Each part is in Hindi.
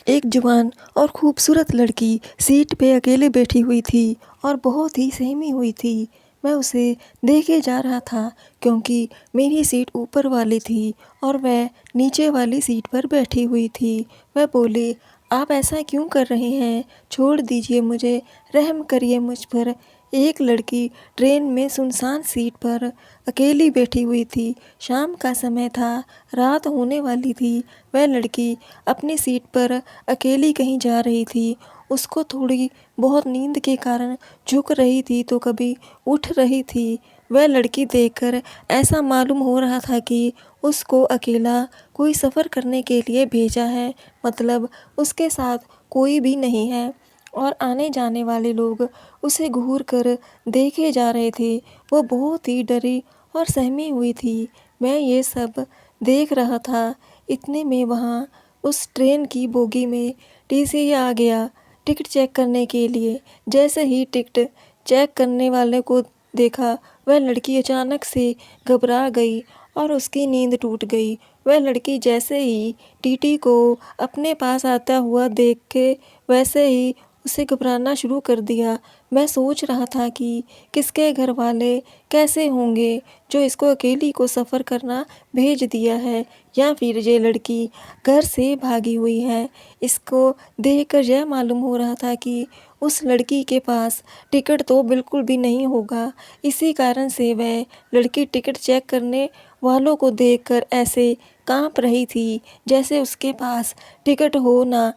एक जवान और खूबसूरत लड़की सीट पे अकेले बैठी हुई थी और बहुत ही सहमी हुई थी। मैं उसे देखे जा रहा था क्योंकि मेरी सीट ऊपर वाली थी और वह नीचे वाली सीट पर बैठी हुई थी। वह बोली, आप ऐसा क्यों कर रहे हैं? छोड़ दीजिए मुझे, रहम करिए मुझ पर। एक लड़की ट्रेन में सुनसान सीट पर अकेली बैठी हुई थी। शाम का समय था, रात होने वाली थी। वह लड़की अपनी सीट पर अकेली कहीं जा रही थी। उसको थोड़ी बहुत नींद के कारण झुक रही थी तो कभी उठ रही थी। वह लड़की देखकर ऐसा मालूम हो रहा था कि उसको अकेला कोई सफ़र करने के लिए भेजा है, मतलब उसके साथ कोई भी नहीं है। और आने जाने वाले लोग उसे घूर कर देखे जा रहे थे। वो बहुत ही डरी और सहमी हुई थी। मैं ये सब देख रहा था। इतने में वहाँ उस ट्रेन की बोगी में टीसी आ गया टिकट चेक करने के लिए। जैसे ही टिकट चेक करने वाले को देखा, वह लड़की अचानक से घबरा गई और उसकी नींद टूट गई। वह लड़की जैसे ही टीटी को अपने पास आता हुआ देख के वैसे ही उसे घबराना शुरू कर दिया। मैं सोच रहा था कि किसके घर वाले कैसे होंगे जो इसको अकेली को सफ़र करना भेज दिया है, या फिर ये लड़की घर से भागी हुई है। इसको देखकर यह मालूम हो रहा था कि उस लड़की के पास टिकट तो बिल्कुल भी नहीं होगा। इसी कारण से वह लड़की टिकट चेक करने वालों को देखकर ऐसे कांप रही थी जैसे उसके पास टिकट हो ना।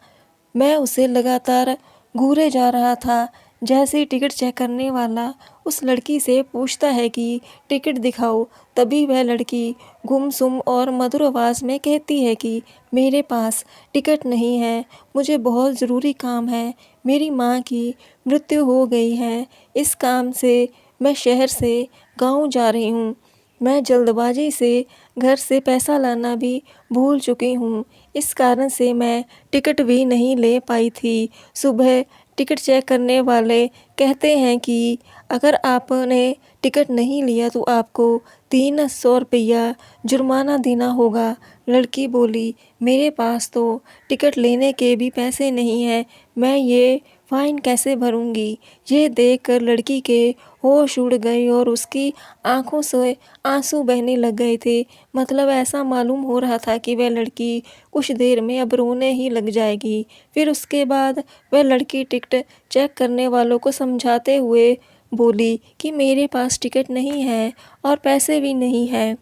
मैं उसे लगातार घूरे जा रहा था। जैसे ही टिकट चेक करने वाला उस लड़की से पूछता है कि टिकट दिखाओ, तभी वह लड़की गुमसुम और मधुर आवाज़ में कहती है कि मेरे पास टिकट नहीं है, मुझे बहुत ज़रूरी काम है। मेरी माँ की मृत्यु हो गई है। इस काम से मैं शहर से गाँव जा रही हूँ। मैं जल्दबाजी से घर से पैसा लाना भी भूल चुकी हूँ। इस कारण से मैं टिकट भी नहीं ले पाई थी। सुबह टिकट चेक करने वाले कहते हैं कि अगर आपने टिकट नहीं लिया तो आपको 300 रुपया जुर्माना देना होगा। लड़की बोली, मेरे पास तो टिकट लेने के भी पैसे नहीं हैं, मैं ये फ़ाइन कैसे भरूंगी? ये देखकर लड़की के होश उड़ गए और उसकी आंखों से आंसू बहने लग गए थे। मतलब ऐसा मालूम हो रहा था कि वह लड़की कुछ देर में अब रोने ही लग जाएगी। फिर उसके बाद वह लड़की टिकट चेक करने वालों को समझाते हुए बोली कि मेरे पास टिकट नहीं है और पैसे भी नहीं हैं।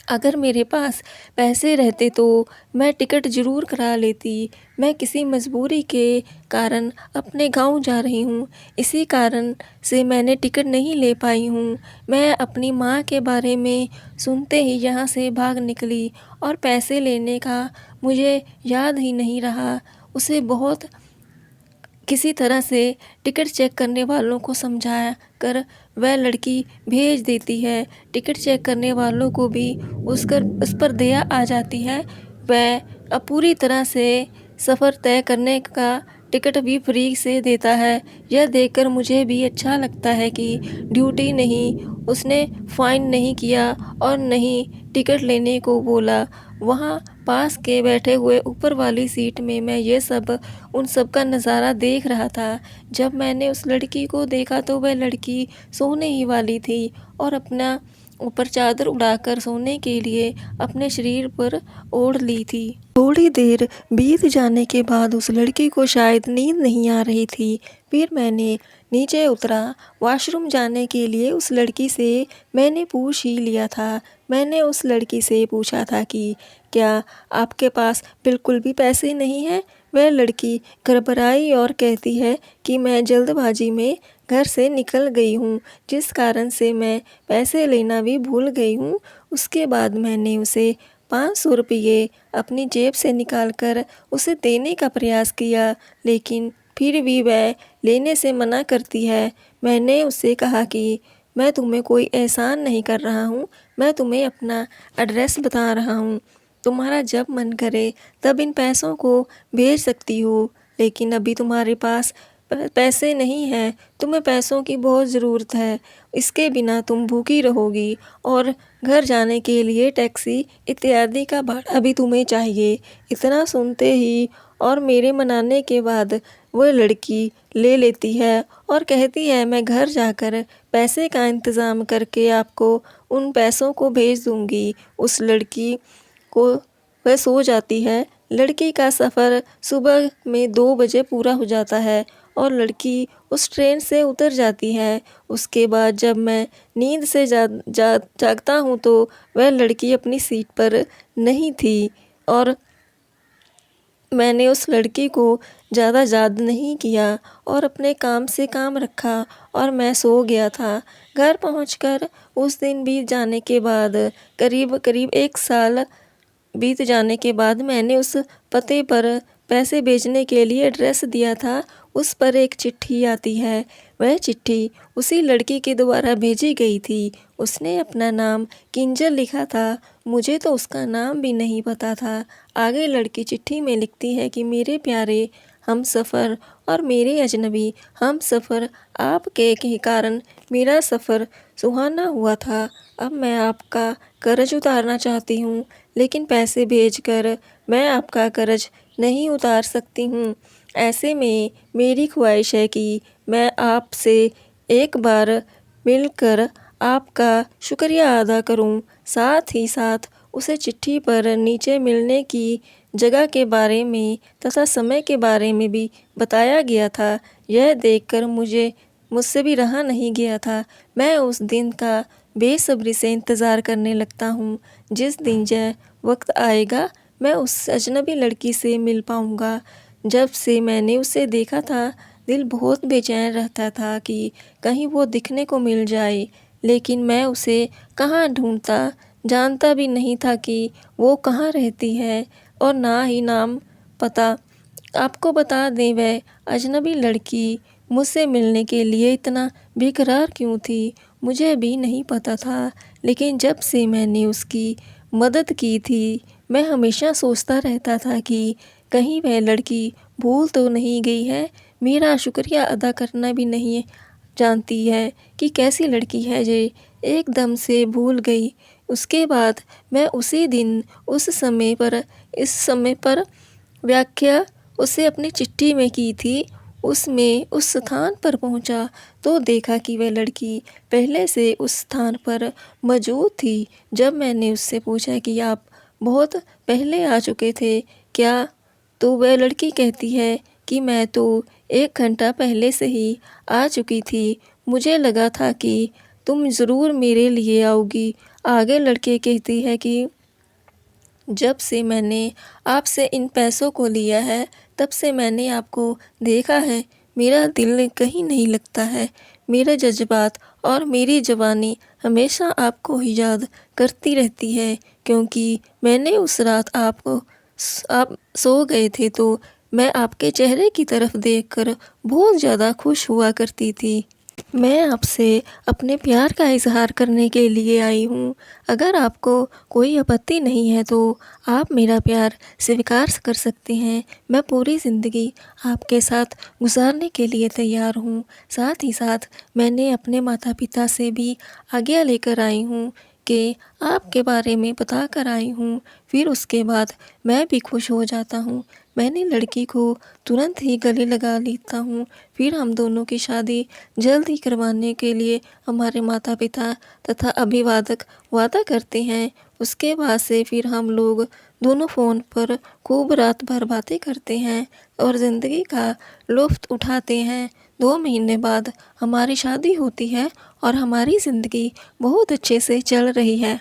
अगर मेरे पास पैसे रहते तो मैं टिकट ज़रूर करा लेती। मैं किसी मजबूरी के कारण अपने गांव जा रही हूँ, इसी कारण से मैंने टिकट नहीं ले पाई हूँ। मैं अपनी माँ के बारे में सुनते ही यहाँ से भाग निकली और पैसे लेने का मुझे याद ही नहीं रहा। उसे बहुत किसी तरह से टिकट चेक करने वालों को समझा कर वह लड़की भेज देती है। टिकट चेक करने वालों को भी उस पर दया आ जाती है। वह अब पूरी तरह से सफ़र तय करने का टिकट भी फ्री से देता है। यह देखकर मुझे भी अच्छा लगता है कि ड्यूटी नहीं, उसने फ़ाइन नहीं किया और नहीं टिकट लेने को बोला। वहाँ पास के बैठे हुए ऊपर वाली सीट में मैं ये सब उन सब का नज़ारा देख रहा था। जब मैंने उस लड़की को देखा तो वह लड़की सोने ही वाली थी और अपना ऊपर चादर उड़ाकर सोने के लिए अपने शरीर पर ओढ़ ली थी। थोड़ी देर बीत जाने के बाद उस लड़की को शायद नींद नहीं आ रही थी। फिर मैंने नीचे उतरा। वॉशरूम जाने के लिए उस लड़की से मैंने पूछ ही लिया था। मैंने उस लड़की से पूछा था कि क्या आपके पास बिल्कुल भी पैसे नहीं हैं? वह लड़की घबराई और कहती है कि मैं जल्दबाजी में घर से निकल गई हूँ, जिस कारण से मैं पैसे लेना भी भूल गई हूँ। उसके बाद मैंने उसे 500 रुपये अपनी जेब से निकालकर उसे देने का प्रयास किया, लेकिन फिर भी वह लेने से मना करती है। मैंने उससे कहा कि मैं तुम्हें कोई एहसान नहीं कर रहा हूँ, मैं तुम्हें अपना एड्रेस बता रहा हूँ। तुम्हारा जब मन करे तब इन पैसों को भेज सकती हो, लेकिन अभी तुम्हारे पास पैसे नहीं हैं। तुम्हें पैसों की बहुत ज़रूरत है, इसके बिना तुम भूखी रहोगी और घर जाने के लिए टैक्सी इत्यादि का भाड़ा भी तुम्हें चाहिए। इतना सुनते ही और मेरे मनाने के बाद वह लड़की ले लेती है और कहती है मैं घर जाकर पैसे का इंतज़ाम करके आपको उन पैसों को भेज दूँगी। उस लड़की को वह सो जाती है। लड़की का सफ़र सुबह में 2 बजे पूरा हो जाता है और लड़की उस ट्रेन से उतर जाती है। उसके बाद जब मैं नींद से जागता हूँ तो वह लड़की अपनी सीट पर नहीं थी और मैंने उस लड़की को ज़्यादा याद नहीं किया और अपने काम से काम रखा और मैं सो गया था। घर पहुंचकर उस दिन बीत जाने के बाद करीब 1 साल बीत जाने के बाद मैंने उस पते पर पैसे भेजने के लिए एड्रेस दिया था। उस पर एक चिट्ठी आती है। वह चिट्ठी उसी लड़की के द्वारा भेजी गई थी। उसने अपना नाम किंजल लिखा था। मुझे तो उसका नाम भी नहीं पता था। आगे लड़की चिट्ठी में लिखती है कि मेरे प्यारे हमसफ़र और मेरे अजनबी हमसफ़र, आपके ही कारण मेरा सफ़र सुहाना हुआ था। अब मैं आपका कर्ज उतारना चाहती हूँ, लेकिन पैसे भेजकर मैं आपका कर्ज नहीं उतार सकती हूँ। ऐसे में मेरी ख्वाहिश है कि मैं आपसे एक बार मिलकर आपका शुक्रिया अदा करूं। साथ ही साथ उसे चिट्ठी पर नीचे मिलने की जगह के बारे में तथा समय के बारे में भी बताया गया था। यह देखकर मुझसे भी रहा नहीं गया था। मैं उस दिन का बेसब्री से इंतज़ार करने लगता हूँ, जिस दिन यह वक्त आएगा मैं उस अजनबी लड़की से मिल पाऊँगा। जब से मैंने उसे देखा था, दिल बहुत बेचैन रहता था कि कहीं वो दिखने को मिल जाए, लेकिन मैं उसे कहाँ ढूँढता, जानता भी नहीं था कि वो कहाँ रहती है और ना ही नाम पता। आपको बता दें, वह अजनबी लड़की मुझसे मिलने के लिए इतना बेकरार क्यों थी, मुझे भी नहीं पता था। लेकिन जब से मैंने उसकी मदद की थी, मैं हमेशा सोचता रहता था कि कहीं वह लड़की भूल तो नहीं गई है, मेरा शुक्रिया अदा करना भी नहीं जानती है कि कैसी लड़की है ये, एकदम से भूल गई। उसके बाद मैं उसी दिन इस समय पर व्याख्या उसे अपनी चिट्ठी में की थी, उसमें उस स्थान पर पहुंचा तो देखा कि वह लड़की पहले से उस स्थान पर मौजूद थी। जब मैंने उससे पूछा कि आप बहुत पहले आ चुके थे क्या, तो वह लड़की कहती है कि मैं तो 1 घंटा पहले से ही आ चुकी थी। मुझे लगा था कि तुम ज़रूर मेरे लिए आओगी। आगे लड़की कहती है कि जब से मैंने आपसे इन पैसों को लिया है, तब से मैंने आपको देखा है, मेरा दिल कहीं नहीं लगता है। मेरे जज्बात और मेरी जवानी हमेशा आपको ही याद करती रहती है, क्योंकि मैंने उस रात आप सो गए थे तो मैं आपके चेहरे की तरफ देखकर बहुत ज़्यादा खुश हुआ करती थी। मैं आपसे अपने प्यार का इज़हार करने के लिए आई हूँ। अगर आपको कोई आपत्ति नहीं है तो आप मेरा प्यार स्वीकार कर सकते हैं। मैं पूरी ज़िंदगी आपके साथ गुज़ारने के लिए तैयार हूँ। साथ ही साथ मैंने अपने माता-पिता से भी आज्ञा लेकर आई हूँ कि आपके बारे में बता कर आई हूँ। फिर उसके बाद मैं भी खुश हो जाता हूँ। मैंने लड़की को तुरंत ही गले लगा लेता हूँ। फिर हम दोनों की शादी जल्द ही करवाने के लिए हमारे माता पिता तथा अभिभावक वादा करते हैं। उसके बाद से फिर हम लोग दोनों फ़ोन पर खूब रात भर बातें करते हैं और ज़िंदगी का लुत्फ़ उठाते हैं। 2 महीने बाद हमारी शादी होती है और हमारी ज़िंदगी बहुत अच्छे से चल रही है।